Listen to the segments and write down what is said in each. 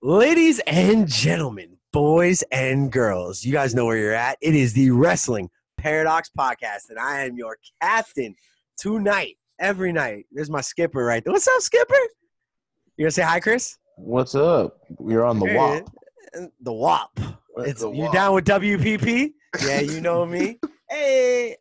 Ladies and gentlemen, boys and girls, you guys know where you're at. It is the Wrestling Paradox Podcast, and I am your captain tonight, every night. There's my skipper right there. What's up, skipper? You gonna say hi, Chris? What's up? We're on the WAP. The WAP. You down with WPP? Yeah, you know me. Hey,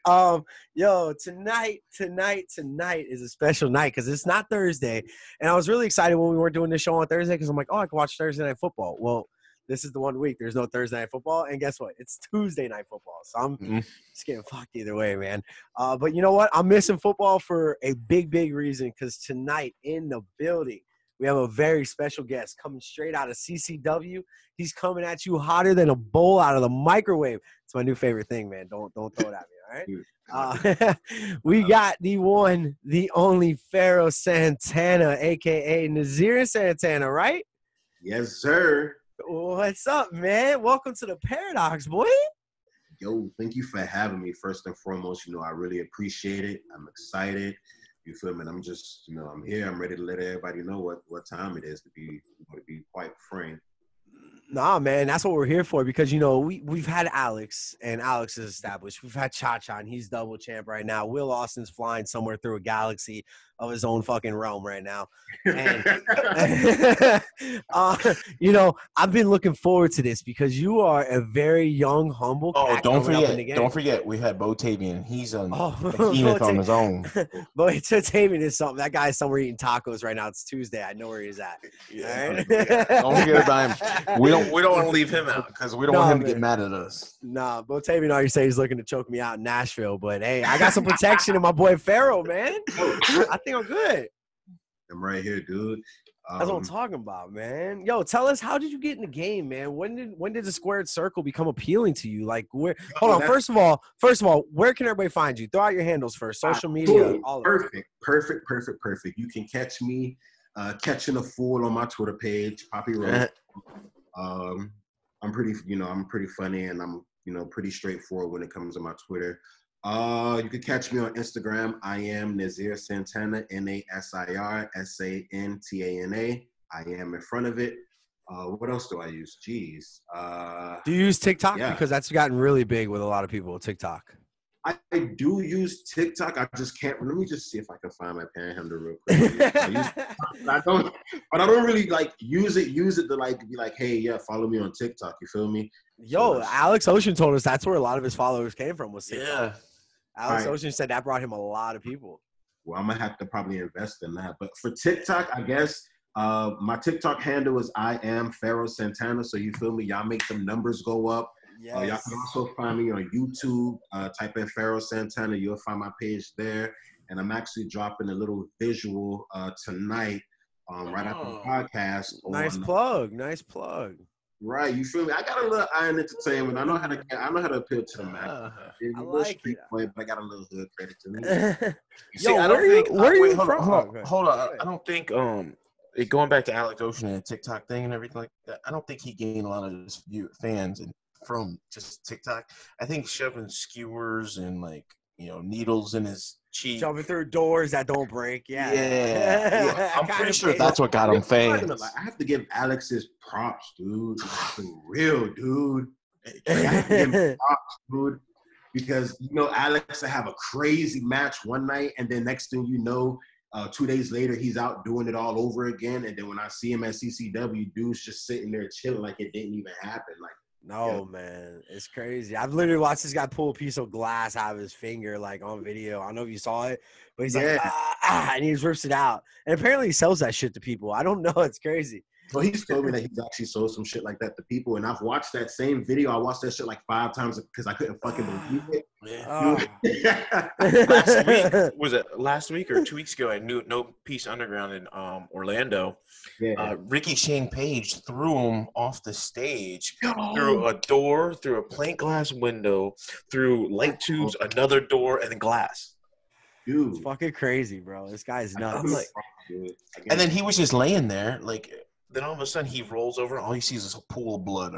yo, tonight is a special night because it's not Thursday, and I was really excited when we weren't doing this show on Thursday because I'm like, oh, I can watch Thursday Night Football. Well, this is the 1 week there's no Thursday Night Football, and guess what? It's Tuesday Night Football, so I'm just getting fucked either way, man. But you know what? I'm missing football for a big reason because tonight in the building we have a very special guest coming straight out of CCW. He's coming at you hotter than a bowl out of the microwave. It's my new favorite thing, man. Don't throw it at me, all right? We got the one, the only Pharaoh Santana, a.k.a. Nasir Santana, right? Yes, sir. What's up, man? Welcome to the Paradox, boy. Yo, thank you for having me. First and foremost, I really appreciate it. I'm excited. You feel me? I'm just, I'm here. I'm ready to let everybody know what time it is to be quite frank. Nah, man, that's what we're here for because, we've had Alex, and Alex is established. We've had Cha-Cha, and he's double champ right now. Will Austin's flying somewhere through a galaxy of his own fucking realm right now. And, I've been looking forward to this because you are a very young, humble cat. Don't forget, we had Botavian. He's on on his own. Botavian is something. That guy's somewhere eating tacos right now. It's Tuesday. I know where he's at. Yeah. Right? Don't forget about him. We don't want to leave him out because we don't want him to get mad at us. Nah, Botavian already say he's looking to choke me out in Nashville, but hey, I got some protection in my boy Pharaoh, man. I think I'm good. I'm right here, dude. That's what I'm talking about, man. Yo, tell us, how did you get in the game, man? When did the squared circle become appealing to you? Like, where? Hold on. First of all, where can everybody find you? Throw out your handles first. Social media. Perfect. You can catch me catching a fool on my Twitter page, Poppy Rose. I'm pretty funny, and I'm pretty straightforward when it comes to my Twitter. You can catch me on Instagram. I am Nasir Santana, Nasir Santana. I am in front of it. What else do I use? Jeez. Do you use TikTok? Yeah. Because that's gotten really big with a lot of people, TikTok. I do use TikTok. I just can't. Let me just see if I can find my panhandle real quick. I don't really use it to be like, hey, yeah, follow me on TikTok. You feel me? Yo, Alex Ocean told us that's where a lot of his followers came from, was TikTok. Yeah. Alex Ocean said that brought him a lot of people. Well, I'm gonna have to probably invest in that. But for TikTok, I guess my TikTok handle is I am Pharaoh Santana. So you feel me? Y'all make them numbers go up. Yes. Y'all can also find me on YouTube. Type in Pharaoh Santana. You'll find my page there. And I'm actually dropping a little visual tonight right after the podcast. Nice plug. Right, you feel me? I got a little Iron Entertainment. I know how to appeal to the max. I like it. But I got a little hood credit to me. Where are you from? Hold on. I don't think going back to Alex Ocean and TikTok thing and everything like that, I don't think he gained a lot of his fans from just TikTok. I think shoving skewers and needles in his cheek, jumping through doors that don't break. Yeah. I'm pretty sure that's what got him fans. I have to give Alex his props, dude. For real, dude. I have to give him props, dude. Because Alex will have a crazy match one night, and then next thing you know, 2 days later, he's out doing it all over again. And then when I see him at CCW, dude's just sitting there chilling like it didn't even happen. Man, it's crazy. I've literally watched this guy pull a piece of glass out of his finger, on video. I don't know if you saw it, but he's and he just rips it out. And apparently he sells that shit to people. I don't know. It's crazy. Well, he's told me that he's actually sold some shit like that to people. And I've watched that same video. I watched that shit 5 times because I couldn't fucking believe it. Last week, was it last week or 2 weeks ago? I knew No Peace Underground in Orlando. Yeah. Ricky Shane Page threw him off the stage through a door, through a plate glass window, through light tubes, another door, and glass. Dude, it's fucking crazy, bro. This guy's nuts. And then he was just laying there, then all of a sudden he rolls over and all he sees is a pool of blood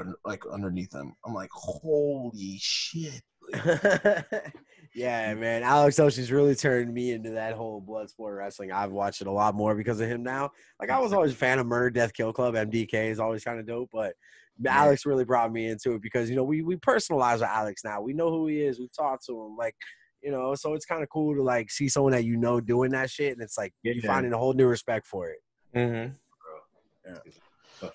underneath him. I'm like, holy shit. Yeah, man. Alex Ocean's really turned me into that whole blood sport wrestling. I've watched it a lot more because of him now. Like, I was always a fan of Murder, Death, Kill Club. MDK is always kind of dope, but Alex really brought me into it because, you know, we personalize with Alex now. We know who he is. We talk to him. Like, you know, so it's kind of cool to, like, see someone that you know doing that shit, and it's like you finding a whole new respect for it. Mm-hmm. Yeah.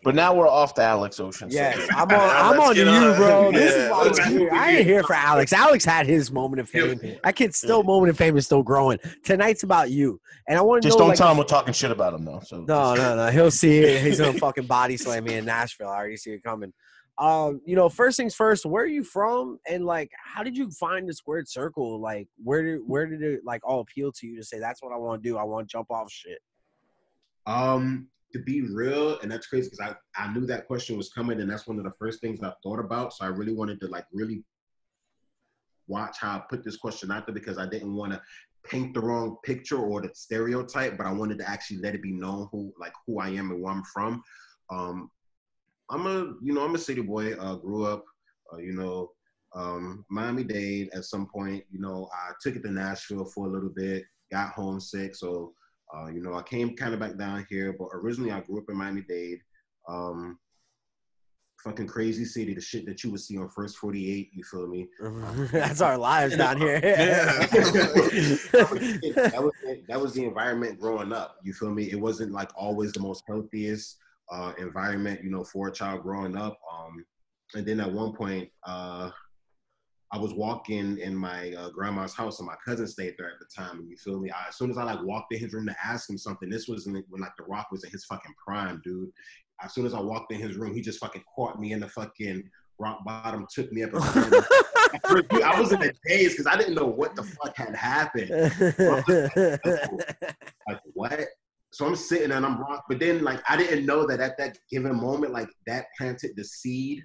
But now we're off the Alex Ocean. Yes, so. I'm on to you, bro. Yeah, this is why I'm here. I ain't here for Alex. Alex had his moment of fame. That kid's still moment of fame is still growing. Tonight's about you, and I want to just know, don't like, tell him we're talking shit about him though. So no. He'll see it. He's gonna fucking body slam me in Nashville. I already see it coming. You know, first things first. Where are you from, and like, how did you find the squared circle? Like, where did it like all appeal to you to say that's what I want to do? I want to jump off shit. To be real, and that's crazy because I knew that question was coming, and that's one of the first things I thought about. So I really wanted to like really watch how I put this question out there because I didn't want to paint the wrong picture or the stereotype, but I wanted to actually let it be known who I am and where I'm from. I'm a city boy. Grew up, Miami-Dade. At some point, you know, I took it to Nashville for a little bit, got homesick, so. I came kind of back down here, but originally I grew up in Miami-Dade. Fucking crazy city, the shit that you would see on First 48, you feel me? That's our lives down here. That was the environment growing up, you feel me? It wasn't like always the most healthiest environment, you know, for a child growing up. And then at one point, I was walking in my grandma's house, and my cousin stayed there at the time. And you feel me? As soon as I like walked in his room to ask him something, this was when like The Rock was in his fucking prime, dude. As soon as I walked in his room, he just fucking caught me in the fucking rock bottom, took me up. I was in a daze because I didn't know what the fuck had happened. Like what? So I'm sitting and I'm rock, but then like I didn't know that at that given moment, like that planted the seed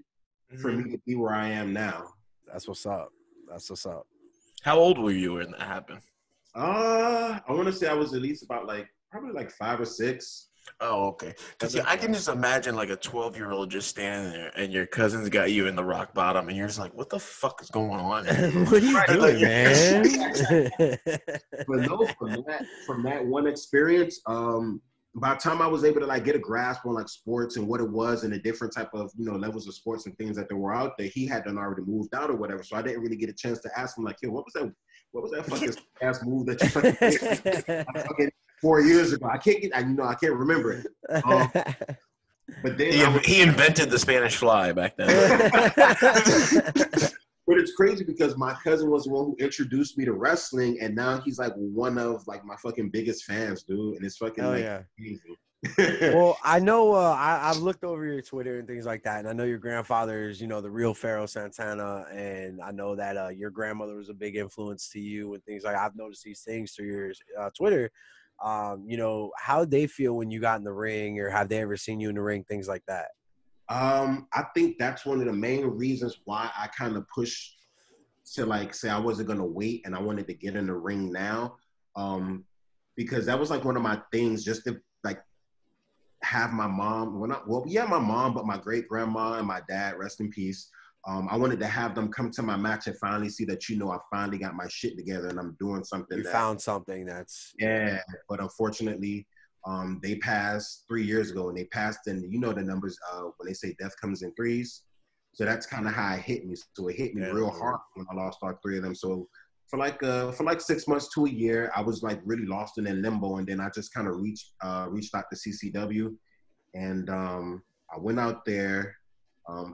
for me to be where I am now. That's what's up. How old were you when that happened? I want to say I was at least about probably 5 or 6. Oh, okay. Because I can just imagine like a 12-year-old just standing there and your cousin's got you in the rock bottom and you're just like, what the fuck is going on? What are you doing, man? But no, from that one experience, by the time I was able to like get a grasp on like sports and what it was and the different type of, you know, levels of sports and things that there were out there, he had done already moved out or whatever. So I didn't really get a chance to ask him like, yo, what was that fucking ass move that you fucking did fucking 4 years ago? I can't remember it. But then he invented the Spanish Fly back then. But it's crazy because my cousin was the one who introduced me to wrestling, and now he's like one of like my fucking biggest fans, dude. And it's fucking crazy. Well, I know I've looked over your Twitter and things like that, and I know your grandfather is, you know, the real Pharaoh Santana, and I know that your grandmother was a big influence to you and things like. I've noticed these things through your Twitter. You know, how'd they feel when you got in the ring, or have they ever seen you in the ring, things like that? I think that's one of the main reasons why I kind of pushed to like say I wasn't gonna wait and I wanted to get in the ring now, because that was like one of my things, just to like have my mom. My mom, but my great grandma and my dad, rest in peace. I wanted to have them come to my match and finally see that, you know, I finally got my shit together and I'm doing something. You found something that's but unfortunately. They passed 3 years ago, and they passed in, you know, the numbers when they say death comes in threes. So that's kind of how it hit me. So it hit me real hard when I lost all 3 of them. So for like 6 months to a year, I was like really lost in limbo. And then I just kind of reached out to CCW, and I went out there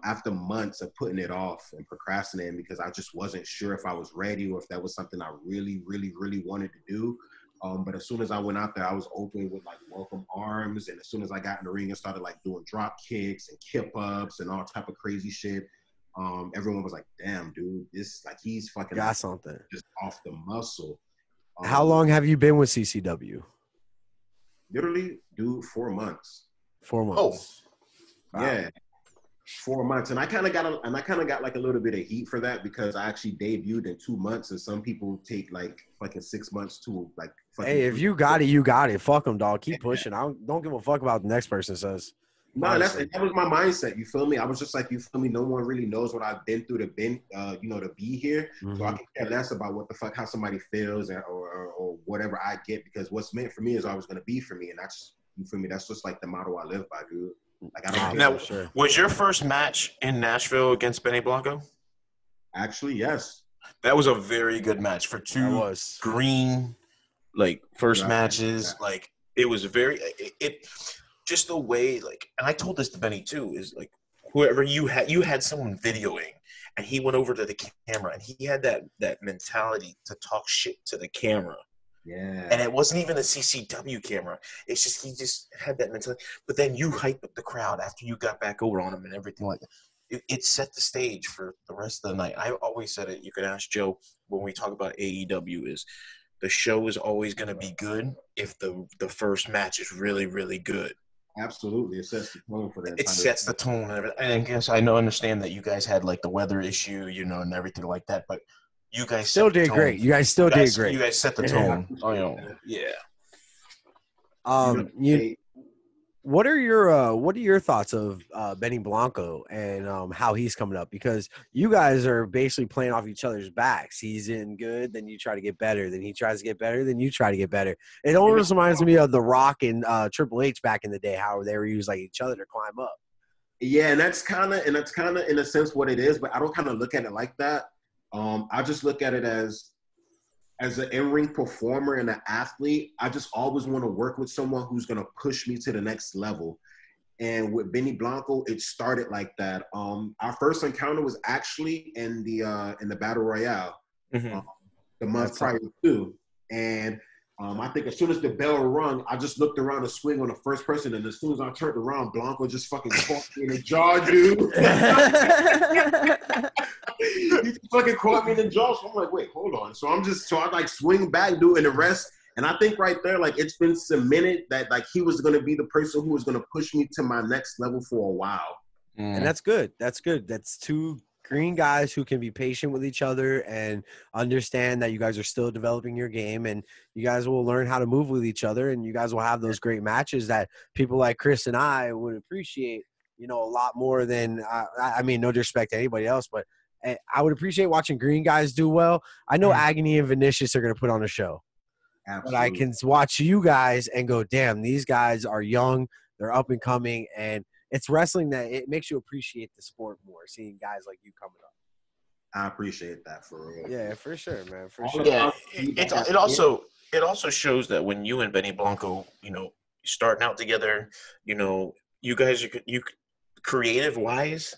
after months of putting it off and procrastinating because I just wasn't sure if I was ready or if that was something I really, really, really wanted to do. But as soon as I went out there, I was open with like welcome arms. And as soon as I got in the ring and started like doing drop kicks and kip ups and all type of crazy shit, everyone was like, damn, dude, this like he's fucking got something just off the muscle. How long have you been with CCW? Literally, dude, 4 months. 4 months. Oh, wow. Yeah. 4 months, and I kind of got like a little bit of heat for that because I actually debuted in 2 months, and some people take like fucking 6 months to like. Hey, if you got it, you got it. Fuck them, dog. Keep pushing. I don't give a fuck about what the next person says. No, that was my mindset. You feel me? I was just like, you feel me? No one really knows what I've been through to to be here. Mm-hmm. So I can care less about what the fuck how somebody feels or whatever I get, because what's meant for me is always gonna be for me, and that's, you feel me? That's just like the motto I live by, dude. Like I don't. Now, was your first match in Nashville against Benny Blanco? Actually, yes. That was a very good match for two green, like first matches. Like it was it just the way, like, and I told this to Benny too, is like whoever you had someone videoing, and he went over to the camera, and he had that mentality to talk shit to the camera. Yeah. And it wasn't even a CCW camera. It's just he just had that mentality. But then you hyped up the crowd after you got back over on him and everything like that. It set the stage for the rest of the night. I always said it. You could ask Joe when we talk about AEW, is the show is always going to be good if the first match is really, really good. Absolutely. It sets the tone for that. It sets the tone. And I guess I understand that you guys had like the weather issue, and everything like that, but you guys still did great. You guys still did great. You guys set the tone. Yeah. What are your thoughts of Benny Blanco and how he's coming up? Because you guys are basically playing off each other's backs. He's in good, then you try to get better. Then he tries to get better, then you try to get better. It almost reminds me of The Rock and Triple H back in the day, how they were used like each other to climb up. Yeah, and that's kind of in a sense what it is, but I don't kind of look at it like that. I just look at it as an in-ring performer and an athlete. I just always want to work with someone who's going to push me to the next level. And with Benny Blanco, it started like that. Our first encounter was actually in the Battle Royale, the month prior to. And I think as soon as the bell rung, I just looked around to swing on the first person, and as soon as I turned around, Blanco just fucking caught me in the jaw, dude. He just fucking caught me in the jaw. So I'm like, wait, hold on. So I like swing back, dude, and the rest. And I think right there, like, it's been cemented that like he was gonna be the person who was gonna push me to my next level for a while. And that's good. That's good. That's two green guys who can be patient with each other and understand that you guys are still developing your game, and you guys will learn how to move with each other, and you guys will have those great matches that people like Chris and I would appreciate, a lot more than I mean, no disrespect to anybody else, but I would appreciate watching green guys do well. I know Agony and Vinicius are going to put on a show. Absolutely. But I can watch you guys and go, damn, these guys are young, they're up and coming, and it's wrestling that it makes you appreciate the sport more, seeing guys like you coming up. I appreciate that, for real. Yeah, for sure, man. For sure. Yeah, it also shows that when you and Benny Blanco, starting out together, you guys you creative wise,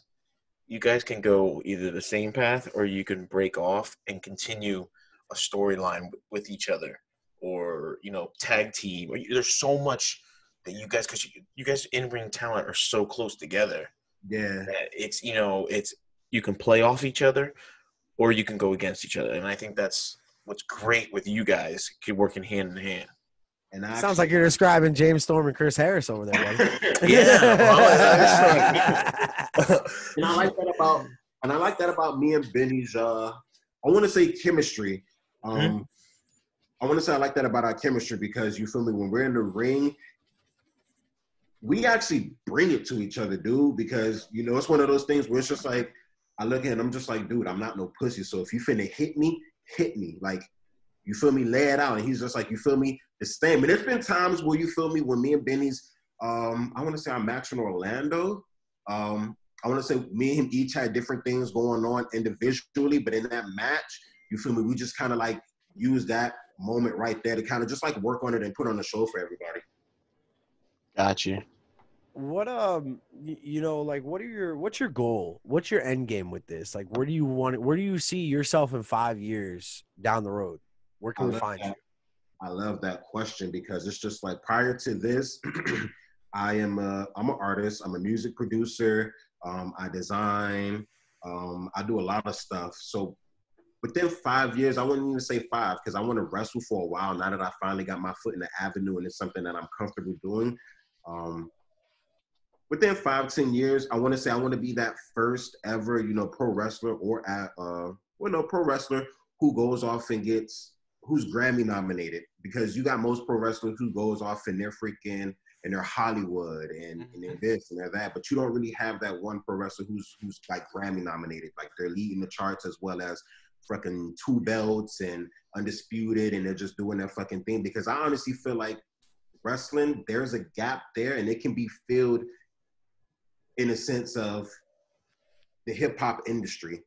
you guys can go either the same path or you can break off and continue a storyline with each other, or tag team. Or there's so much that you guys, because you guys in-ring talent are so close together. Yeah, it's you can play off each other, or you can go against each other, and I think that's what's great with you guys working hand in hand. And sounds like you're describing James Storm and Chris Harris over there, buddy. Yeah, and I like that about me and Benny's. I want to say chemistry. I want to say I like that about our chemistry, because you feel me, when we're in the ring, we actually bring it to each other, dude, because, it's one of those things where it's just like, I look at him, I'm just like, dude, I'm not no pussy. So if you finna hit me. Like, you feel me, lay it out. And he's just like, you feel me, the same. And there's been times where, you feel me, when me and Benny's, I want to say our match in Orlando, I want to say me and him each had different things going on individually, but in that match, you feel me, we just kind of like use that moment right there to kind of just like work on it and put on a show for everybody. Gotcha. What what's your goal? What's your end game with this? Like, where do you see yourself in 5 years down the road? Where can we find you? I love that question, because it's just like, prior to this, I'm an artist. I'm a music producer. I design. I do a lot of stuff. So within 5 years, I wouldn't even say 5, because I want to wrestle for a while now that I finally got my foot in the avenue and it's something that I'm comfortable doing. Within 5-10 years, I want to say I want to be that first ever, pro wrestler pro wrestler who goes off and who's Grammy nominated, because you got most pro wrestlers who goes off and they're freaking and they're Hollywood and they're this and they're that, but you don't really have that one pro wrestler who's like Grammy nominated, like they're leading the charts as well as fucking 2 belts and undisputed, and they're just doing their fucking thing. Because I honestly feel like wrestling, there's a gap there, and it can be filled in a sense of the hip hop industry.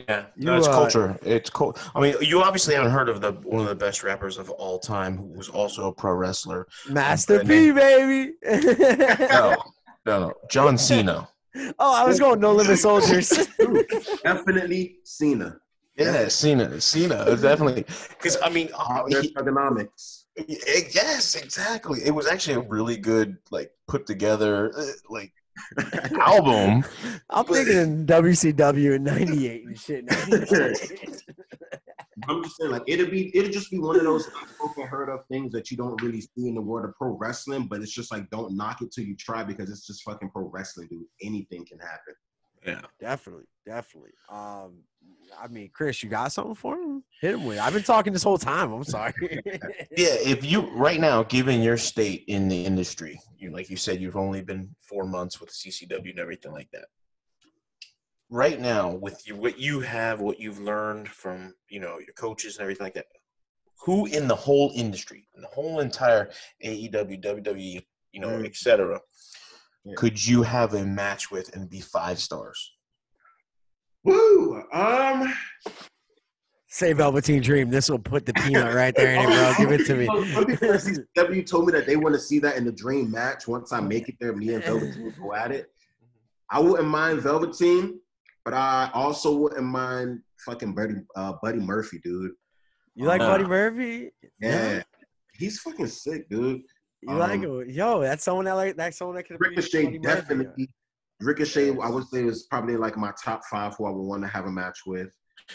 Yeah, it's culture. It's cool. I mean, you obviously haven't heard of one of the best rappers of all time, who was also a pro wrestler, Master P, baby. No, John Cena. Oh, I was going No Limit Soldiers. Definitely Cena. Yeah, Cena, definitely. Because I mean, there's economics. Yes, exactly. It was actually a really good, like, put together, like, album. I'm thinking in WCW in '98 and shit. I'm just saying, like, it'll just be one of those unheard of things that you don't really see in the world of pro wrestling, but it's just like, don't knock it till you try, because it's just fucking pro wrestling, dude. Anything can happen. Yeah, definitely. I mean, Chris, you got something for him? Hit him with it. I've been talking this whole time. I'm sorry. Yeah, if you right now, given your state in the industry, like you said, you've only been 4 months with CCW and everything like that. Right now, with what you've learned from your coaches and everything like that, who in the whole industry, in the whole entire AEW, WWE, etc., could you have a match with and be 5 stars? Woo! Say Velveteen Dream. This will put the peanut right there in it, bro. Give it to me. Some people at CCW told me that they want to see that in the dream match. Once I make it there, me and Velveteen go at it. I wouldn't mind Velveteen, but I also wouldn't mind fucking Buddy Murphy, dude. You like Buddy Murphy? Yeah. He's fucking sick, dude. You like him? Yo, that's someone that could Ricochet definitely. Ricochet, I would say, is probably like my top 5 who I would want to have a match with.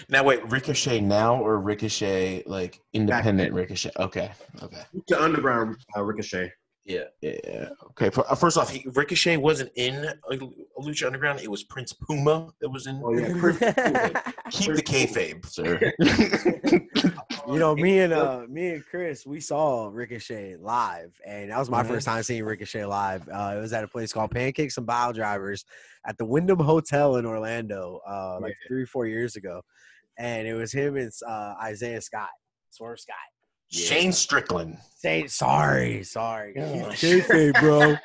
Now, wait, Ricochet now or Ricochet, like, independent Ricochet? Okay. The underground Ricochet. Yeah. Okay, first off, Ricochet wasn't in Lucha Underground. It was Prince Puma that was in. Oh, yeah, Prince Puma. Keep the kayfabe, sir. Me and Chris, we saw Ricochet live, and that was my first time seeing Ricochet live. It was at a place called Pancakes and Bile Drivers at the Wyndham Hotel in Orlando, like 3 or 4 years ago, and it was him and Isaiah Scott, Swerve Scott. Shane Strickland. Sorry. Kayfabe, bro.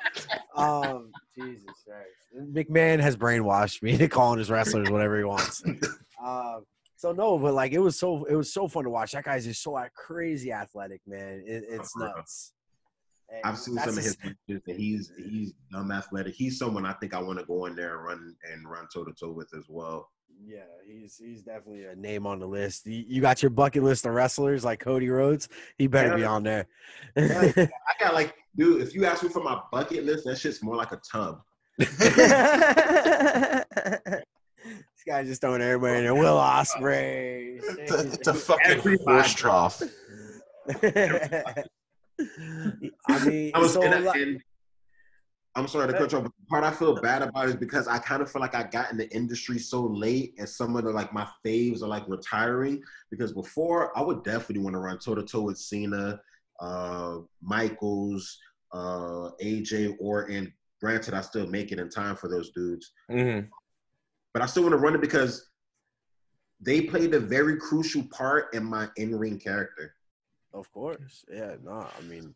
Jesus Christ. McMahon has brainwashed me into calling his wrestlers whatever he wants. So no, but like it was so fun to watch. That guy's just so crazy athletic, man. It's nuts. And I've seen some of his pictures, and he's dumb athletic. He's someone I think I want to go in there and run toe to toe with as well. Yeah, he's definitely a name on the list. You got your bucket list of wrestlers like Cody Rhodes. He better be on there. I got dude, if you ask me for my bucket list, that shit's more like a tub. This guy's just throwing everybody in there. Will Ospreay. It's a fucking horse trough. I'm sorry to cut you off, but the part I feel bad about is because I kind of feel like I got in the industry so late, and some of the my faves are retiring. Because before, I would definitely want to run toe to toe with Cena, Michaels, AJ Orton. Granted, I still make it in time for those dudes, but I still want to run it because they played a very crucial part in my in-ring character. Of course, yeah. No, I mean.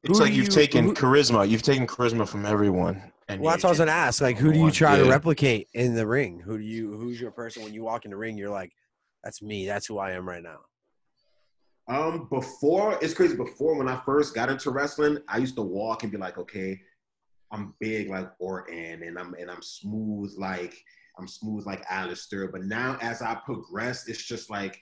It's like you've taken charisma. You've taken charisma from everyone. Well, that's what I was going to ask. Like, who do you try to replicate in the ring? Who's your person when you walk in the ring? You're like, that's me. That's who I am right now. Before, it's crazy. Before, when I first got into wrestling, I used to walk and be like, okay, I'm big like Orton, and I'm smooth like Alistair. But now, as I progress, it's just like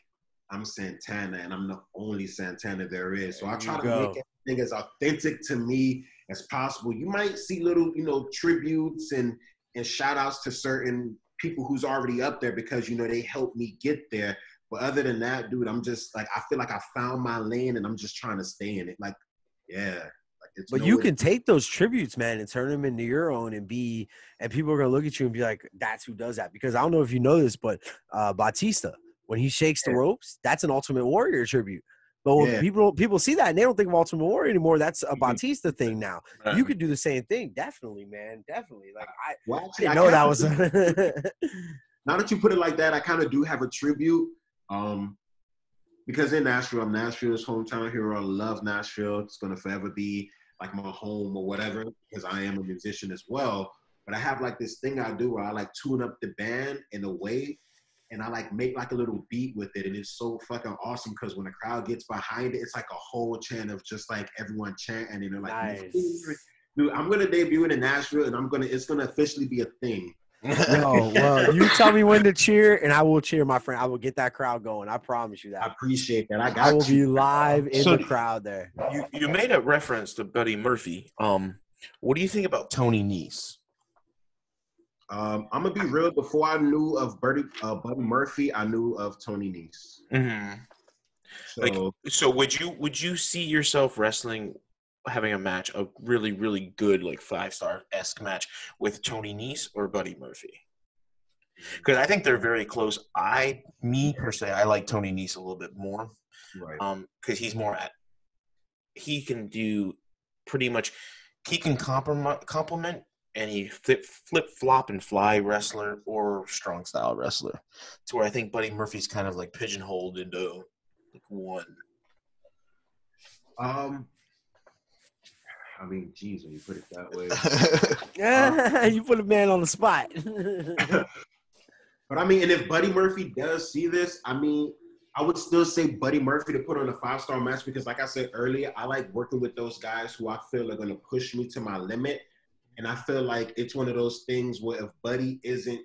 I'm Santana, and I'm the only Santana there is. So I try to make everything as authentic to me as possible. You might see little, tributes and shout outs to certain people who's already up there because, they helped me get there. But other than that, dude, I'm just I feel like I found my lane and I'm just trying to stay in it. But you can take those tributes, man, and turn them into your own and people are going to look at you and be like, that's who does that. Because I don't know if you know this, but Batista, when he shakes the ropes, that's an Ultimate Warrior tribute. But when people see that and they don't think of Ultimate Warrior anymore, that's a Batista thing now. Right. You could do the same thing. Definitely, man. Definitely. Like I actually, didn't know that was now that you put it like that, I kind of do have a tribute. Because in Nashville, I'm Nashville's hometown hero. I love Nashville. It's gonna forever be like my home or whatever, because I am a musician as well. But I have like this thing I do where I like tune up the band in a way, and I like make like a little beat with it, and it's so fucking awesome because when the crowd gets behind it, it's like a whole chant of just like everyone chanting, and they're like, nice. Dude, I'm gonna debut it in Nashville, and it's gonna officially be a thing. Yo, well, you tell me when to cheer, and I will cheer, my friend. I will get that crowd going. I promise you that. I appreciate that. I will be live in the crowd there. You made a reference to Buddy Murphy. What do you think about Tony Nese? I'm gonna be real. Before I knew of Buddy Murphy, I knew of Tony Nese. Mm-hmm. So would you see yourself wrestling, having a match, a really, really good, like 5-star-esque match with Tony Nese or Buddy Murphy? Because I think they're very close. Me personally, I like Tony Nese a little bit more. Right. Because he can do pretty much, he can complement any flip flop and fly wrestler or strong style wrestler. To where I think Buddy Murphy's kind of like pigeonholed into like one. I mean, geez, when you put it that way. You put a man on the spot. But I mean, and if Buddy Murphy does see this, I mean, I would still say Buddy Murphy to put on a 5-star match because, like I said earlier, I like working with those guys who I feel are going to push me to my limit. And I feel like it's one of those things where if Buddy isn't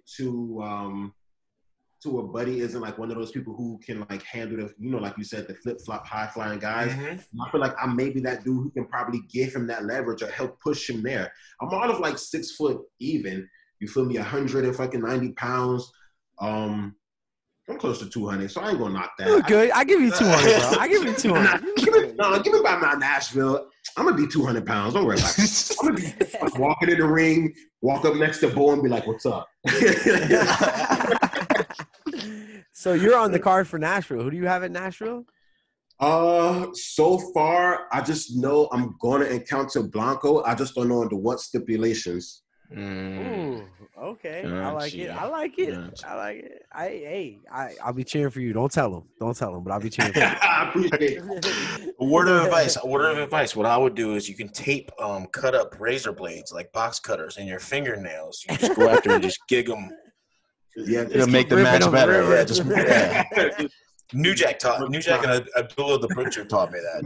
Buddy isn't like one of those people who can like handle the, you know, like you said, the flip-flop high-flying guys. Mm-hmm. I feel like I'm maybe that dude who can probably give him that leverage or help push him there. I'm out of like 6 foot even. You feel me? 190 pounds. I'm close to 200, so I ain't gonna knock that. You're good. I give you 200, bro. I give you 200. Give me by my Nashville. I'm gonna be 200 pounds. Don't worry about it. I'm gonna be walking in the ring, walk up next to Bo and be like, "What's up?" So you're on the card for Nashville. Who do you have at Nashville? So far, I just know I'm gonna encounter Blanco. I just don't know under what stipulations. Ooh, okay. I like it. I'll be cheering for you. Don't tell him, but I'll be cheering for you. I appreciate it. A word of advice. What I would do is you can tape cut up razor blades like box cutters in your fingernails. You just go after and just gig them. Yeah, it'll make the match better. New Jack and Abdullah the Butcher taught me that.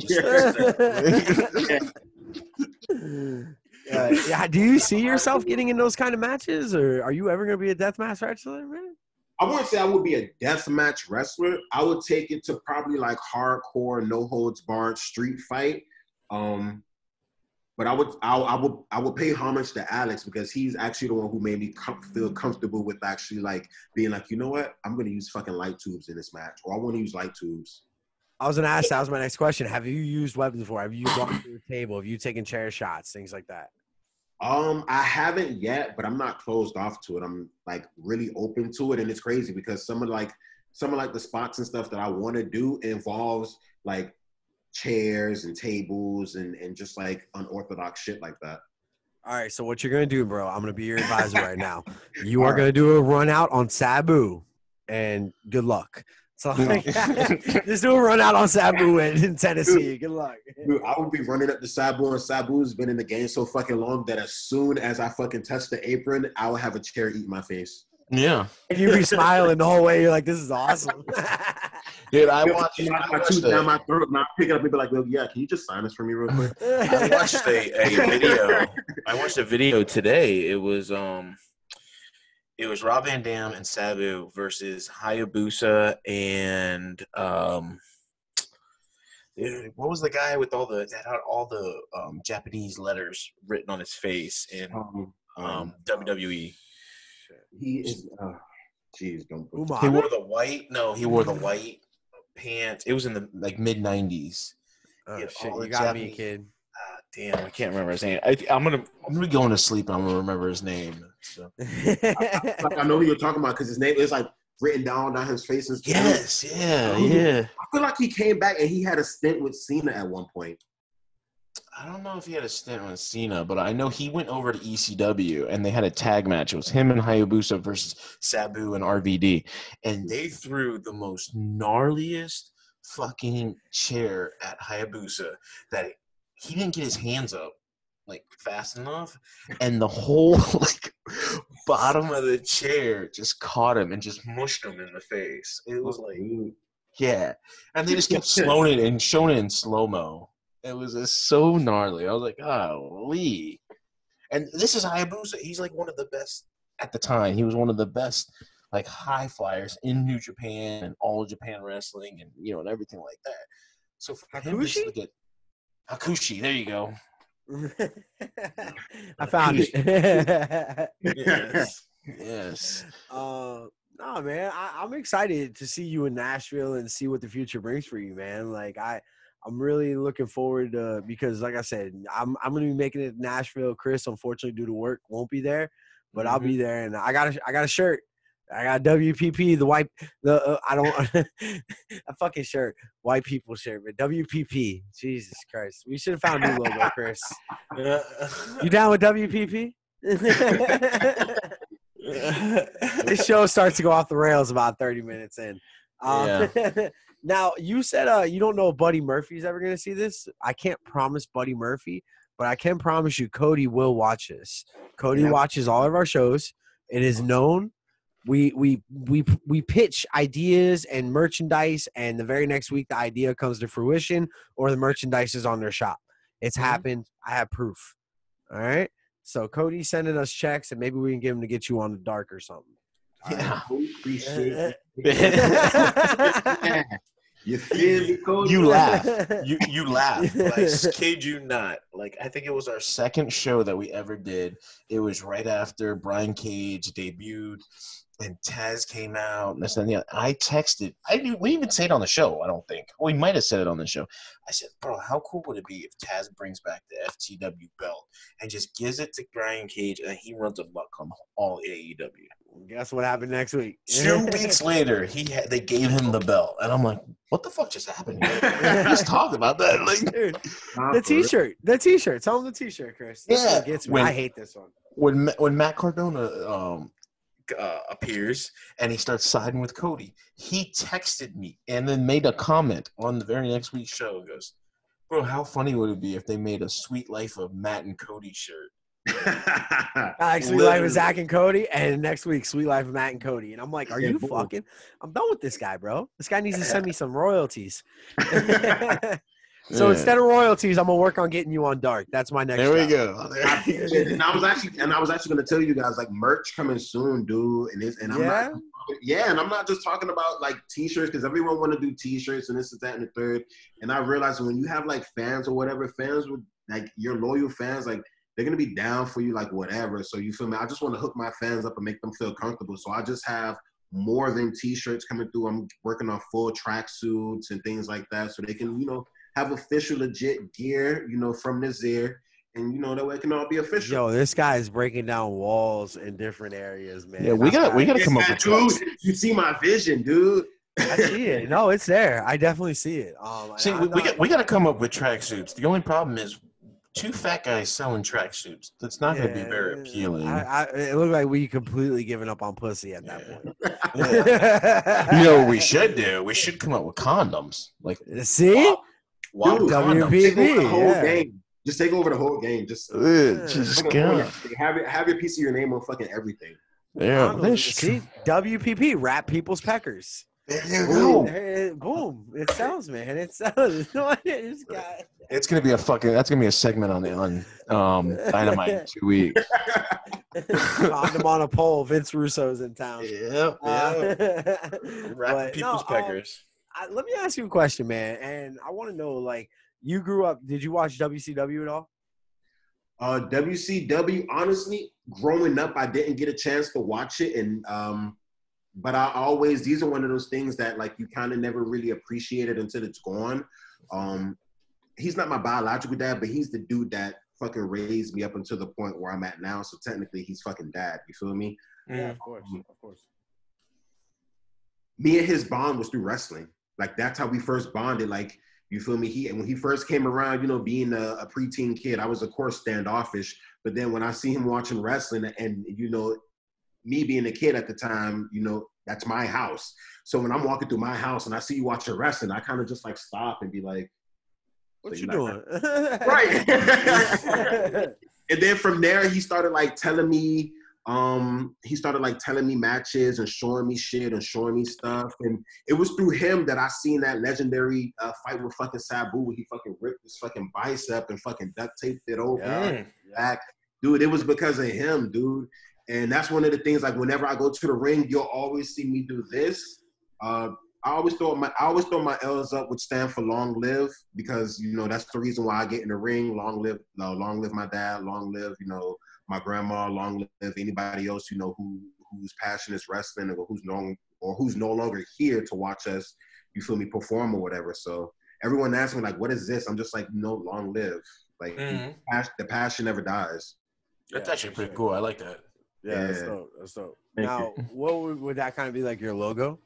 Yeah. Do you see yourself getting in those kind of matches, or are you ever going to be a deathmatch wrestler, man? I wouldn't say I would be a deathmatch wrestler. I would take it to probably like hardcore, no holds barred street fight. But I would pay homage to Alex because he's actually the one who made me feel comfortable with actually like being like, you know what, I'm going to use fucking light tubes in this match, or I want to use light tubes. I was going to ask, that was my next question. Have you used weapons before? Have you walked through a table? Have you taken chair shots, things like that? I haven't yet, but I'm not closed off to it. I'm like really open to it, and it's crazy because some of the spots and stuff that I want to do involves like chairs and tables and just like unorthodox shit like that. All right, so what you're gonna do, bro? I'm gonna be your advisor right now. You are gonna do a run out on Sabu, and good luck. So like, just do a run out on Sabu in Tennessee. Good luck. Dude, I would be running up to Sabu, and Sabu's been in the game so fucking long that as soon as I fucking touch the apron, I will have a chair eat my face. Yeah. And you be smiling the whole way. You're like, this is awesome. Dude, I watched my tooth down my throat, not picking up and be like, well, yeah, can you just sign this for me real quick? I watched a video. I watched a video today. It was Rob Van Dam and Sabu versus Hayabusa and what was the guy with all the Japanese letters written on his face in WWE? He is. Jeez, don't. He wore the white. No, he wore the white pants. It was in the like mid-90s. Oh shit! You got me, kid. Damn, I can't remember his name. I'm gonna be going to sleep and I'm gonna remember his name. So. I know who you're talking about because his name is like written down his face and stuff. Yes, yeah. I feel like he came back and he had a stint with Cena at one point. I don't know if he had a stint with Cena, but I know he went over to ECW and they had a tag match. It was him and Hayabusa versus Sabu and RVD. And they threw the most gnarliest fucking chair at Hayabusa that he didn't get his hands up like fast enough. And the whole like bottom of the chair just caught him and just mushed him in the face. It was like, yeah. And they just kept showing it in slow-mo. It was just so gnarly. I was like, golly. And this is Hayabusa. He's like one of the best at the time. He was one of the best like high flyers in New Japan and All Japan Wrestling and and everything like that. So for him to get Hakushi, there you go. I found it. Yes. No, man. I'm excited to see you in Nashville and see what the future brings for you, man. Like I'm really looking forward to, because like I said, I'm gonna be making it to Nashville. Chris, unfortunately, due to work, won't be there, but I'll be there, and I got a shirt. I got WPP, I don't a fucking shirt, white people shirt, but WPP. Jesus Christ, we should have found a new logo, Chris. You down with WPP? This show starts to go off the rails about 30 minutes in. Now, you said you don't know if Buddy Murphy's ever going to see this. I can't promise Buddy Murphy, but I can promise you Cody will watch this. Cody watches all of our shows. It is known. We pitch ideas and merchandise, and the very next week the idea comes to fruition or the merchandise is on their shop. It's happened. I have proof. All right? So Cody's sending us checks, and maybe we can get him to get you on the dark or something. Yeah. I appreciate it. You feel me, Cody? You laugh. You laugh. Like, kid you not. Like, I think it was our second show that we ever did. It was right after Brian Cage debuted and Taz came out. And I texted. We didn't even say it on the show, I don't think. We might have said it on the show. I said, bro, how cool would it be if Taz brings back the FTW belt and just gives it to Brian Cage and he runs amok on all AEW? Guess what happened next week? 2 weeks later, they gave him the belt, and I'm like, "What the fuck just happened here?" We just talked about that, like, dude. The T-shirt. Tell him the T-shirt, Chris. This one gets me. I hate this one. When Matt Cardona appears and he starts siding with Cody, he texted me and then made a comment on the very next week's show. He goes, "Bro, how funny would it be if they made a Sweet Life of Matt and Cody shirt?" Sweet Life of Zach and Cody, and next week Sweet Life of Matt and Cody. And I'm like, are you fucking? I'm done with this guy, bro. This guy needs to send me some royalties. So instead of royalties, I'm gonna work on getting you on dark. That's my next. There we go. And I was actually gonna tell you guys, like, merch coming soon, dude. And I'm not just talking about like T-shirts, because everyone want to do T-shirts and this is that and the third. And I realized when you have like fans or whatever, fans with like your loyal fans, like, they're going to be down for you, like, whatever. So, you feel me? I just want to hook my fans up and make them feel comfortable. So, I just have more than T-shirts coming through. I'm working on full tracksuits and things like that so they can, have official, legit gear, from Nasir. And, that way it can all be official. Yo, this guy is breaking down walls in different areas, man. Yeah, we got to come up with trucks. Dude, you see my vision, dude. I see it. No, it's there. I definitely see it. We got to come up with tracksuits. The only problem is 2 fat guys selling tracksuits. That's not going to be very appealing. It looked like we completely given up on pussy at that point. What we should do? We should come up with condoms. Like, see? WPP. Just take over the whole game. Just go. Have your piece of your name on fucking everything. Yeah. See? WPP, Wrap People's Peckers. There you go. Boom. It sells, man. It sells. It's gonna be that's gonna be a segment on Dynamite in 2 weeks. Condom on a pole. Vince Russo's in town. Yeah. Wrapping people's peckers. Let me ask you a question, man. And I want to know, like, you grew up. Did you watch WCW at all? WCW, honestly, growing up, I didn't get a chance to watch it, and but these are one of those things that, like, you kind of never really appreciate it until it's gone. He's not my biological dad, but he's the dude that fucking raised me up until the point where I'm at now. So technically he's fucking dad. You feel me? Yeah, of course. me and his bond was through wrestling. Like, that's how we first bonded. Like, you feel me? When he first came around, you know, being a preteen kid, I was, of course, standoffish. But then when I see him watching wrestling and, you know, me being a kid at the time, you know, that's my house. So when I'm walking through my house and I see you watching wrestling, I kind of just like stop and be like, what you doing? Right. And then from there, he started like telling me matches and showing me shit and showing me stuff. And it was through him that I seen that legendary fight with fucking Sabu where he fucking ripped his fucking bicep and fucking duct taped it over back. Dude, it was because of him, dude. And that's one of the things, like, whenever I go to the ring, you'll always see me do this. I always throw my L's up, which stand for long live, because, you know, that's the reason why I get in the ring. Long live my dad, long live, you know, my grandma, long live anybody else, you know, whose passion is wrestling or who's no longer here to watch us, you feel me, perform or whatever. So everyone asks me, like, what is this? I'm just like, no, long live. Like, the passion never dies. That's actually pretty cool. I like that. Yeah, that's dope. Now, what would that kind of be like your logo?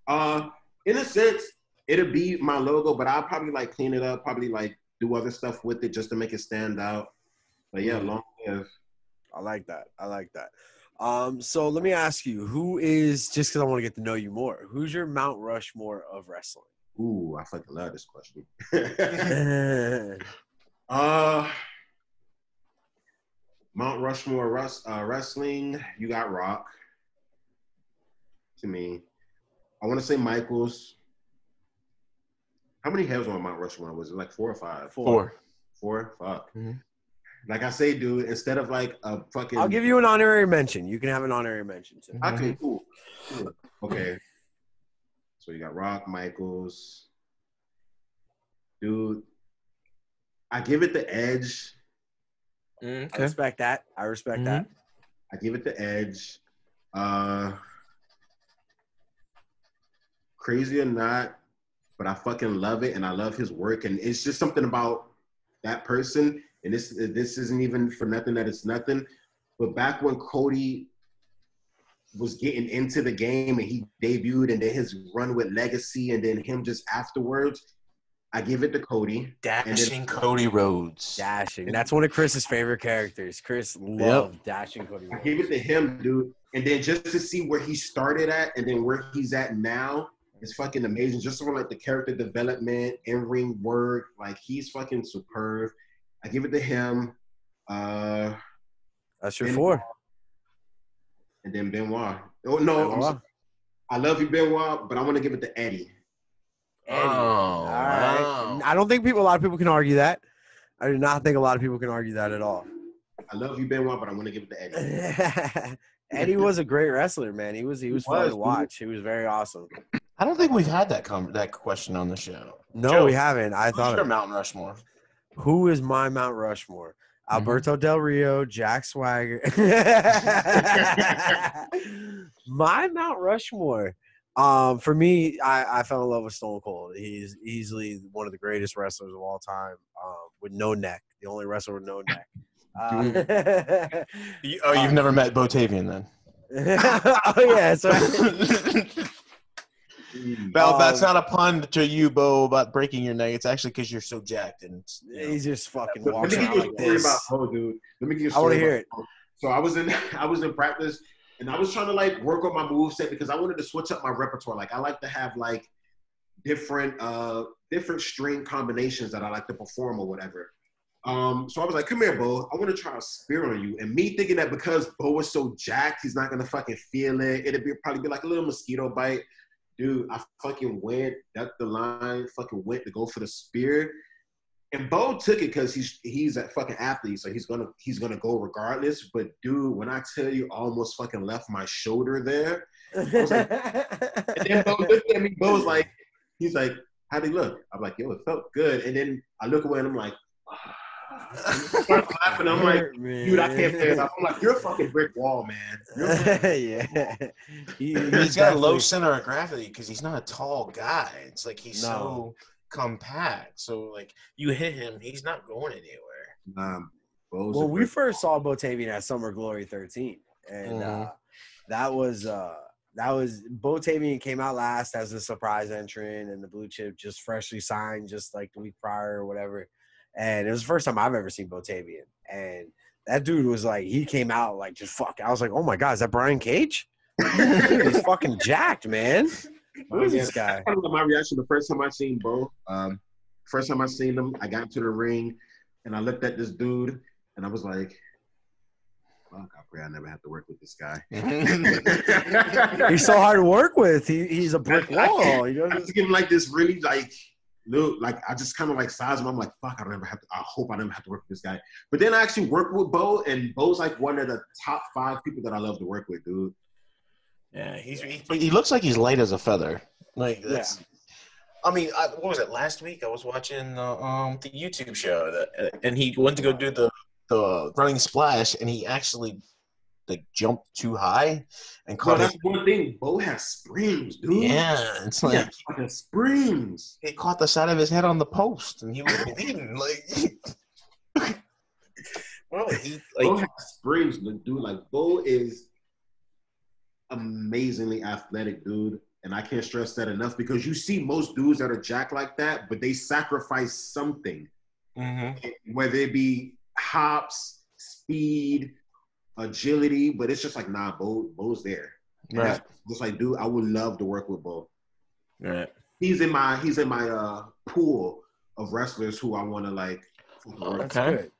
In a sense, it'll be my logo, but I'll probably like clean it up, probably like do other stuff with it just to make it stand out. But yeah, long live. I like that. So let me ask you, who is, just because I want to get to know you more, who's your Mount Rushmore of wrestling? Ooh, I fucking love this question. Mount Rushmore wrestling, you got Rock. To me, I want to say Michaels. How many heads on Mount Rushmore? Was it like 4 or 5? 4. 4? Fuck. Like I say, dude, instead of like a fucking... I'll give you an honorary mention. You can have an honorary mention, too. Okay, cool. Okay. So you got Rock, Michaels. Dude, I give it the edge. I respect that. I give it the edge. Crazy or not, but I fucking love it, and I love his work, and it's just something about that person. And this isn't even for nothing that it's nothing, but back when Cody was getting into the game and he debuted, and then his run with Legacy, and then him just afterwards, I give it to Cody. Dashing Cody Rhodes. Dashing. That's one of Chris's favorite characters. Chris loved Dashing Cody Rhodes. I give it to him, dude. And then just to see where he started at and then where he's at now is fucking amazing. Just from like the character development, in-ring work, like he's fucking superb. I give it to him. That's your 4. And then Benoit. Oh, no. I love you, Benoit, but I want to give it to Eddie. Eddie. All right. Wow. I don't think a lot of people can argue that. I do not think a lot of people can argue that at all. I love you, Benoit, but I want to give it to Eddie. Eddie was a great wrestler, man. He was fun to watch. He was very awesome. I don't think we've had that question on the show. No, Joe, we haven't. I thought your Mount Rushmore. Who is my Mount Rushmore? Alberto Del Rio, Jack Swagger. My Mount Rushmore. For me, I fell in love with Stone Cold. He's easily one of the greatest wrestlers of all time, with no neck. The only wrestler with no neck. You've never met Botavian then? Oh yeah, so well, that's not a pun to you, Bo, about breaking your neck. It's actually because you're so jacked and he's just fucking walking around like this. this. Dude. Let me give you a story. I want to hear it. So I was in practice and I was trying to like work on my moveset because I wanted to switch up my repertoire. Like I like to have like different string combinations that I like to perform or whatever. So I was like, come here, Bo. I want to try a spear on you. And me thinking that because Bo was so jacked, he's not going to fucking feel it. Probably be like a little mosquito bite. Dude, I fucking went, ducked the line, fucking went to go for the spear. And Bo took it because he's a fucking athlete, so he's gonna go regardless. But dude, when I tell you, I almost fucking left my shoulder there. I was like, and then Bo looked at me. Bo was like, he's like, how'd he look? I'm like, yo, it felt good. And then I look away and I'm like, I start laughing. I'm like, dude, I can't play it off. I'm like, you're a fucking brick wall, man. Yeah. He's got a low center of gravity because he's not a tall guy. It's like he's so compact. So, like, you hit him, he's not going anywhere. Well, we first saw Botavian at Summer Glory 13. And that was That was Botavian came out last as a surprise entrant, and the Blue Chip just freshly signed just like the week prior or whatever. And it was the first time I've ever seen Botavian. And that dude was like, he came out like just fuck. I was like, oh my God, is that Brian Cage? Dude, he's fucking jacked, man. Who is this guy? I don't know my reaction the first time I seen Bo. First time I seen him, I got to the ring and I looked at this dude and I was like, fuck, I pray I never have to work with this guy. He's so hard to work with. He's a brick wall. You know, I just give him like this really like look, like I just kind of like size him. I'm like, fuck, I hope I never have to work with this guy. But then I actually worked with Bo, and Bo's like one of the top 5 people that I love to work with, dude. Yeah, he looks like he's light as a feather. Like that's. Yeah. I mean, what was it? Last week I was watching the YouTube show and he went to go do the running splash, and he actually like jumped too high and caught. That's one thing. Bo has springs, dude. Yeah, it's like fucking springs. He caught the side of his head on the post, and he was bleeding. Like, well, Bo has springs, dude. Like Bo is amazingly athletic, dude. And I can't stress that enough because you see most dudes that are jacked like that, but they sacrifice something, whether it be hops, speed, agility, but it's just like, nah, Bo's there. And right. That's just like, dude, I would love to work with Bo. Right. He's in my pool of wrestlers who I want to like. That's good.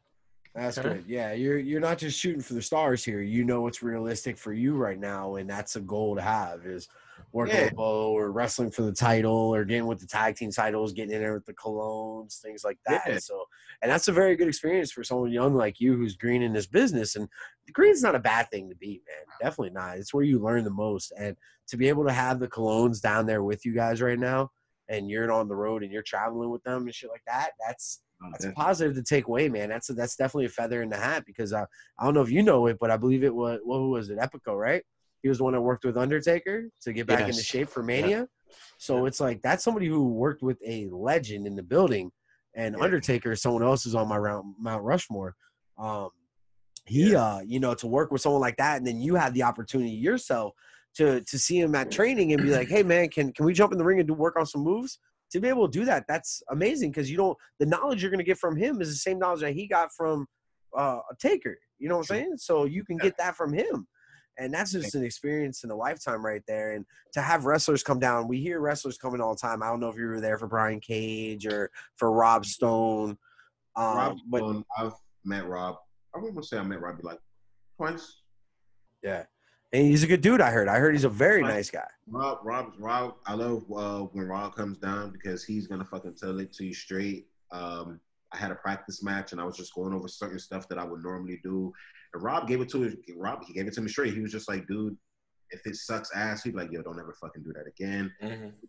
That's good. Yeah, you're not just shooting for the stars here. You know what's realistic for you right now, and that's a goal to have is working with Bo or wrestling for the title or getting with the tag team titles, getting in there with the colognes, things like that. Yeah. So, and that's a very good experience for someone young like you who's green in this business. And green's not a bad thing to be, man. Definitely not. It's where you learn the most. And to be able to have the colognes down there with you guys right now, and you're on the road and you're traveling with them and shit like that, that's a positive to take away, man. That's definitely a feather in the hat because I don't know if you know it, but I believe it was, who was it? Epico, right? He was the one that worked with Undertaker to get back into shape for Mania. Yeah. So it's like that's somebody who worked with a legend in the building, and Undertaker is someone else who's on my Mount Rushmore. To work with someone like that, and then you have the opportunity yourself to see him at training and be like, hey man, can we jump in the ring and work on some moves? To be able to do that, that's amazing because the knowledge you're going to get from him is the same knowledge that he got from a Taker. You know what I'm saying? So you can get that from him. And that's just an experience in a lifetime right there. And to have wrestlers come down, we hear wrestlers coming all the time. I don't know if you were there for Brian Cage or for Rob Stone. Stone, I've met Rob. I wouldn't say I met Rob like twice. Yeah. And he's a good dude, I heard. I heard he's a very nice guy. Rob, I love when Rob comes down because he's going to fucking tell it to you straight. I had a practice match and I was just going over certain stuff that I would normally do. And Rob gave it to me straight. He was just like, dude, if it sucks ass, he'd be like, yo, don't ever fucking do that again.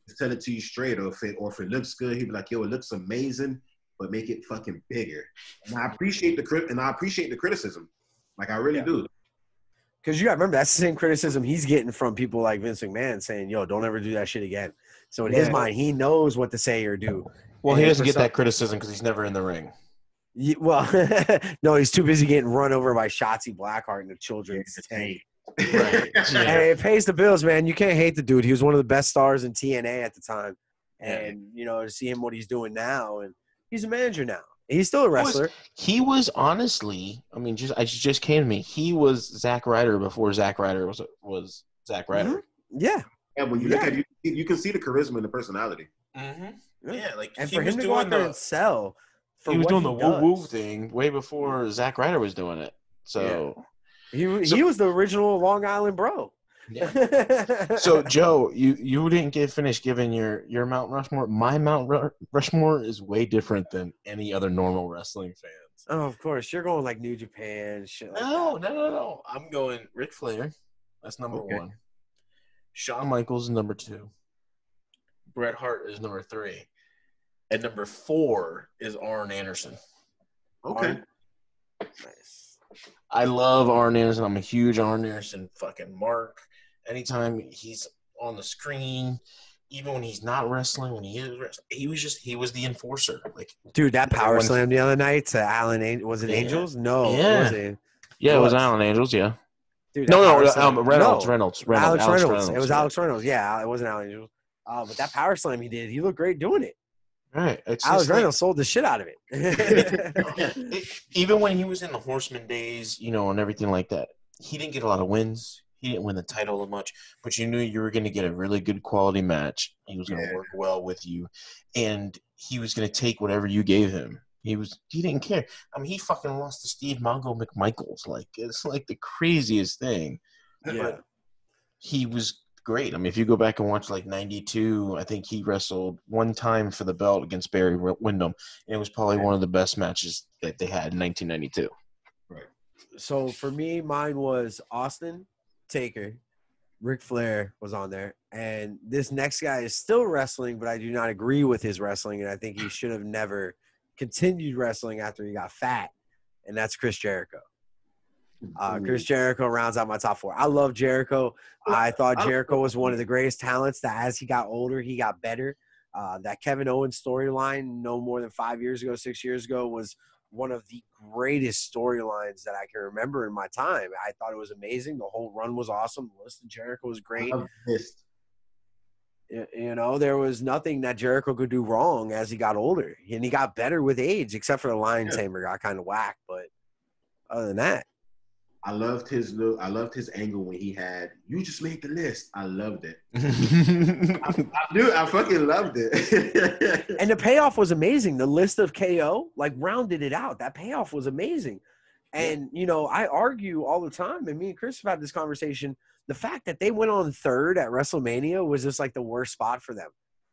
Just tell it to you straight. Or if it looks good, he'd be like, yo, it looks amazing, but make it fucking bigger. And I appreciate the criticism. Like I really do. Because you got to remember, that's the same criticism he's getting from people like Vince McMahon saying, yo, don't ever do that shit again. So in his mind, he knows what to say or do. Well, he doesn't get that criticism because he's never in the ring. Well, no, he's too busy getting run over by Shotzi Blackheart in the children's tank. Right. Hey, it pays the bills, man. You can't hate the dude. He was one of the best stars in TNA at the time. And, to see him what he's doing now. And he's a manager now. He's still a wrestler. He was honestly, it just came to me. He was Zack Ryder before Zack Ryder was Zack Ryder. Mm-hmm. Yeah. And when you look at it, you can see the charisma and the personality. Mm-hmm. Yeah, like and for him to go out there and sell, he was doing the woo-woo thing way before Zack Ryder was doing it. So he was the original Long Island bro. Yeah. So Joe, you didn't get finished giving your Mount Rushmore. My Mount Rushmore is way different than any other normal wrestling fans. Oh, of course, you're going like New Japan shit. Like No. I'm going Ric Flair. That's number 1. Shawn Michaels is number 2. Bret Hart is number 3. And number 4 is Arn Anderson. Okay. Nice. I love Arn Anderson. I'm a huge Arn Anderson fucking mark. Anytime he's on the screen, even when he's not wrestling, when he is wrestling, he was the enforcer. Like, dude, that power slam the other night to Alan, was it Angels? No. Yeah. Was it? Yeah, it was Alan Angels, yeah. Dude, Reynolds. Alex Alex Reynolds. It was Alex Reynolds. Yeah, it wasn't Alex. But that power slam he did, he looked great doing it. Right. Alex Reynolds sold the shit out of it. Even when he was in the Horseman days, and everything like that, he didn't get a lot of wins. He didn't win the title much, but you knew you were going to get a really good quality match. He was going to work well with you, and he was going to take whatever you gave him. He didn't care. I mean, he fucking lost to Steve Mongo McMichaels. Like, it's like the craziest thing. Yeah. But he was great. I mean, if you go back and watch like 92, I think he wrestled one time for the belt against Barry Windham. And it was probably one of the best matches that they had in 1992. Right. So for me, mine was Austin, Taker, Ric Flair was on there. And this next guy is still wrestling, but I do not agree with his wrestling. And I think he should have never continued wrestling after he got fat. And that's Chris Jericho. Chris Jericho rounds out my top 4. I love Jericho. I thought Jericho was one of the greatest talents that as he got older, he got better. That Kevin Owens storyline no more than 6 years ago was one of the greatest storylines that I can remember in my time. I thought it was amazing. The whole run was awesome. The list of Jericho was great. There was nothing that Jericho could do wrong as he got older. And he got better with age, except for the Lion Tamer got kind of whacked. But other than that, I loved his angle when he had, you just made the list. I loved it. I fucking loved it. And the payoff was amazing. The list of KO, rounded it out. That payoff was amazing. And, I argue all the time, and me and Chris have had this conversation, the fact that they went on third at WrestleMania was just the worst spot for them.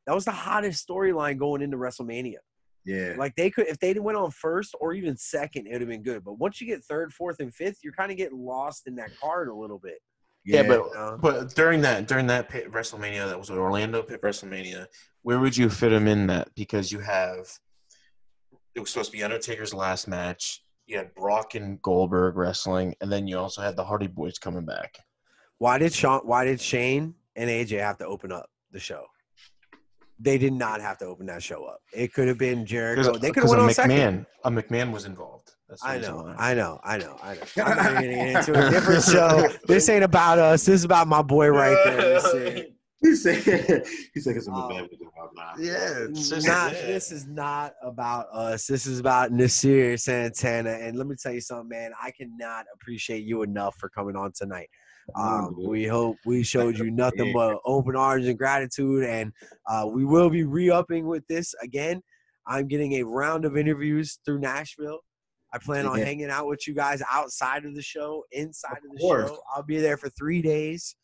That was the hottest storyline going into WrestleMania. Yeah. They could, if they went on first or even second, it would have been good. But once you get third, fourth, and fifth, you're kind of getting lost in that card a little bit. Yeah, but during that pit WrestleMania, that was Orlando pit WrestleMania, where would you fit him in that? Because it was supposed to be Undertaker's last match. You had Brock and Goldberg wrestling, and then you also had the Hardy Boys coming back. Why did Shane and AJ have to open up the show? They did not have to open that show up. It could have been Jericho. They could have went on second. A McMahon was involved. I know. I'm not going to get into a different show. This ain't about us. This is about my boy right there. He said it's a McMahon. Yeah. This is not about us. This is about Nasir Santana. And let me tell you something, man. I cannot appreciate you enough for coming on tonight. We hope we showed you nothing but open arms and gratitude, and we will be re-upping with this again. I'm getting a round of interviews through Nashville. I plan on hanging out with you guys outside of the show, inside of the show. I'll be there for 3 days.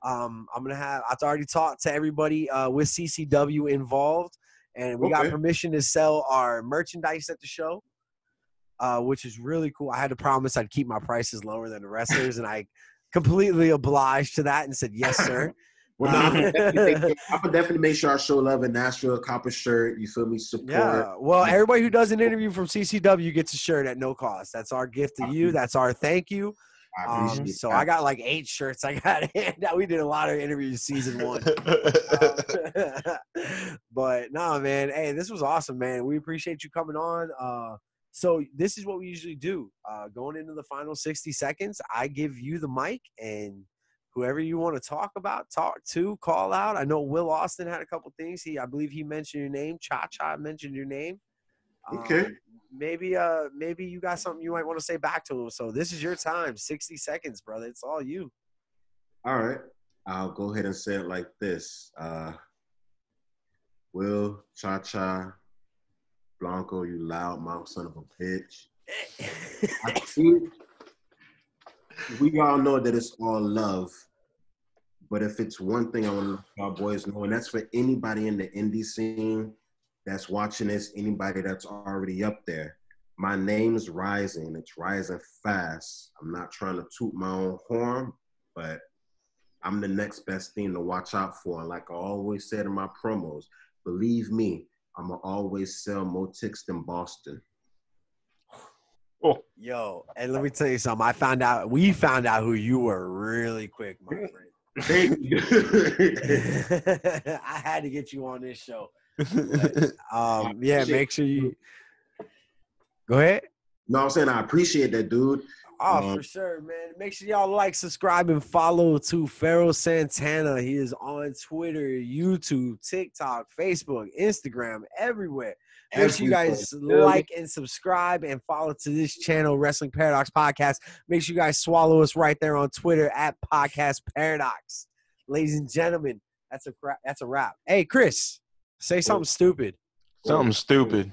I've already talked to everybody with CCW involved, and we got permission to sell our merchandise at the show, which is really cool. I had to promise I'd keep my prices lower than the wrestlers, and I completely obliged to that and said, yes, sir. I'm gonna definitely make sure I show love in Nashville, copper shirt. You feel me? Support. Yeah. Well, everybody who does an interview from CCW gets a shirt at no cost. That's our gift to you. That's our thank you. So I got 8 shirts. I got we did a lot of interviews season 1. But no, man. Hey, this was awesome, man. We appreciate you coming on. So this is what we usually do. Going into the final 60 seconds, I give you the mic, and whoever you want to talk to, call out. I know Will Austin had a couple things. I believe he mentioned your name. Cha mentioned your name. Okay. Maybe you got something you might want to say back to him. So this is your time. 60 seconds, brother. It's all you. All right. I'll go ahead and say it like this. Will, Cha, Blanco, you loudmouth son of a bitch. I think we all know that it's all love, but if it's one thing I want to let our boys know, and that's for anybody in the indie scene that's watching this, anybody that's already up there, my name's rising. It's rising fast. I'm not trying to toot my own horn, but I'm the next best thing to watch out for. And like I always said in my promos, believe me, I'm going to always sell more ticks than Boston. Oh. Yo, and let me tell you something. We found out who you were really quick, my friend. Thank you. I had to get you on this show. But, make sure you – go ahead. No, I'm saying I appreciate that, dude. Oh, for sure, man. Make sure y'all like, subscribe, and follow to Pharaoh Santana. He is on Twitter, YouTube, TikTok, Facebook, Instagram, everywhere. Make sure you guys like and subscribe and follow to this channel, Wrestling Paradox Podcast. Make sure you guys swallow us right there on Twitter at Podcast Paradox. Ladies and gentlemen, that's a wrap. Hey, Chris, say something stupid. Something stupid.